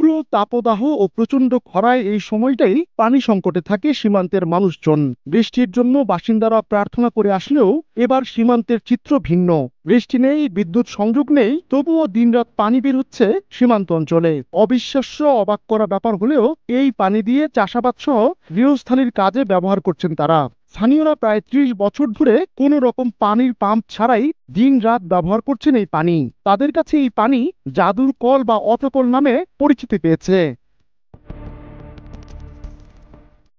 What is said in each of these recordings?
তীব্র তাপদাহ ও প্রচণ্ড খরায় এই সময়টাই পানি সংকটে থাকে সীমান্তের মানুষজন। বৃষ্টির জন্য বাসিন্দারা প্রার্থনা করে আসলেও এবার সীমান্তের চিত্র ভিন্ন। বৃষ্টি নেই, বিদ্যুৎ সংযোগ নেই, তবুও দিনরাত পানি বের হচ্ছে সীমান্ত অঞ্চলে। অবিশ্বাস্য, অবাক করা ব্যাপার হলেও এই পানি দিয়ে চাষাবাদ সহ গৃহস্থালির কাজে ব্যবহার করছেন তারা। স্থানীয়রা প্রায় ৩০ বছর ধরে কোনো রকম পানির পাম্প ছাড়াই দিন রাত ব্যবহার করছেন এই পানি। তাদের কাছে এই পানি জাদুর কল বা অটোকল নামে পরিচিতি পেয়েছে।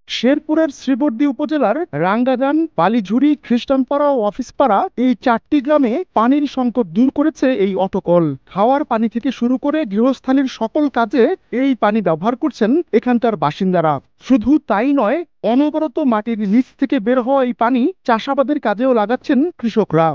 শেরপুরের শ্রীবর্দী উপজেলার রাঙ্গাজান, বালিঝুড়ি, খ্রিস্টানপাড়া ও অফিসপাড়া এই ৪টি গ্রামে পানির সংকট দূর করেছে এই অটোকল। খাওয়ার পানি থেকে শুরু করে গৃহস্থালির সকল কাজে এই পানি ব্যবহার করছেন এখানকার বাসিন্দারা। শুধু তাই নয়, অনবরত মাটির নিচ থেকে বের হওয়া এই পানি চাষাবাদের কাজেও লাগাচ্ছেন কৃষকরা।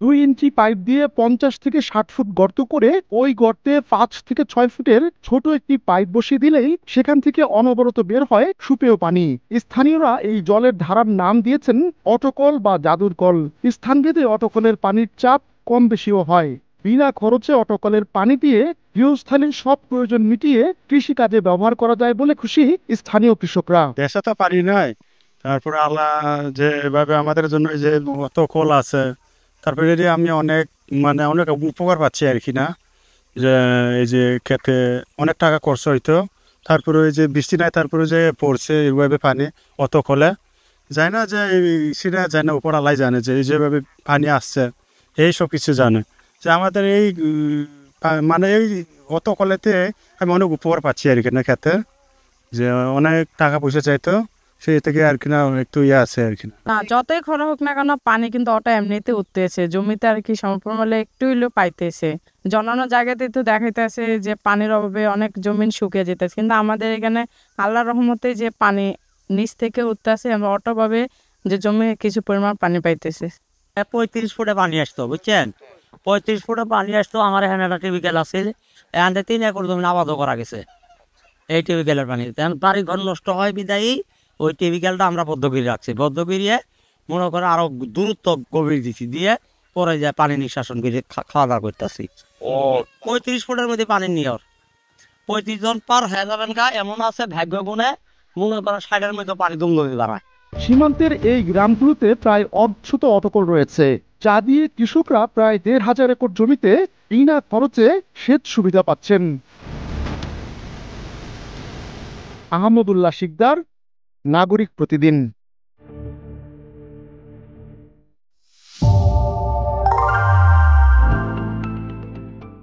২ ইঞ্চি পাইপ দিয়ে ৫০ থেকে ৬০ ফুট গর্ত করে ওই গর্তে ৫ থেকে ৬ ফুটের ছোট একটি পাইপ বসিয়ে দিলেই সেখান থেকে অনবরত বের হয় সুপেয় পানি। স্থানীয়রা এই জলের ধারার নাম দিয়েছেন অটোকল বা জাদুর কল। স্থানভেদে অটোকলের পানির চাপ কম বেশিও হয়। বিনা খরচে অটোকলের পানি দিয়ে গৃহস্থালির সব প্রয়োজন মিটিয়ে কৃষিকাজে ব্যবহার করা যায় বলে খুশি স্থানীয় কৃষকরা। দেশে তো পানি নাই, তারপরে আল্লাহ যে এভাবে আমাদের জন্য যে অটোকল আছে, তারপরে এটি আমি অনেক উপকার পাচ্ছি আর কি না, যে এই যে খেতে অনেক টাকা খরচ হইতো, তারপরে ওই যে বৃষ্টি নাই, তারপরে যে পড়ছে এইভাবে পানি অটোকলে যায় না, যে সেটা যায় না, উপর আল্লাহ জানে যে যেভাবে পানি আসছে এই সব কিছু জানে। যে আমাদের এই এই অটোকলেতে আমি অনেক উপকার পাচ্ছি আর কি না, খেতে যে অনেক টাকা পয়সা চাইতো সেই থেকে আর কি না একটু আছে আর কি না। যতই খরা হোক না কেন, পানি কিন্তু ওটা এমনিতে উঠতেছে জমিতে আর কি, সম্পূর্ণ একটু হইলেও পাইতেছে। অন্যান্য জায়গাতে তো দেখাইতেছে যে পানির অভাবে অনেক জমিন শুকিয়ে যেতেছে, কিন্তু আমাদের এখানে আল্লাহর রহমতে যে পানি নিচ থেকে উঠতেছে, আমরা অটোভাবে যে জমি কিছু পরিমাণ পানি পাইতেছে। ৩৫ ফুটে পানি আসতো, বুঝছেন, ৩৫ ফুটে পানি আসতো। আমার এখানে একটা টিউবওয়েল আছে, এখান থেকে ৩ একর জমি আবাদও করা গেছে এই টিউবওয়েলের পানি। বাড়ি ঘর নষ্ট হয় বিদায়ী ওই টিউবওয়েলটা আমরা বদ্ধ করে রাখছি, বদ্ধ করিয়ে মনে করে আরো দূরত্ব গভীর দিচ্ছি, দিয়ে পরে যায় পানি নিঃশাসন করে খাওয়া দাওয়া করতেছি। ৩৫ ফুটের মধ্যে পানি নিয়র ৩৫ জন পার হয়ে যাবেন গা, এমন আছে ভাগ্য গুণে মনে করে ৬০-এর মধ্যে পানি দুমদমে দাঁড়ায়। সীমান্তের এই গ্রামগুলোতে প্রায় অর্ধশত অটোকল রয়েছে, যা দিয়ে কৃষকরা প্রায় ১,৫০০ একর জমিতে বিনা খরচে সেচ সুবিধা পাচ্ছেন। আহমদুল্লাহ শিকদার, নাগরিক প্রতিদিন।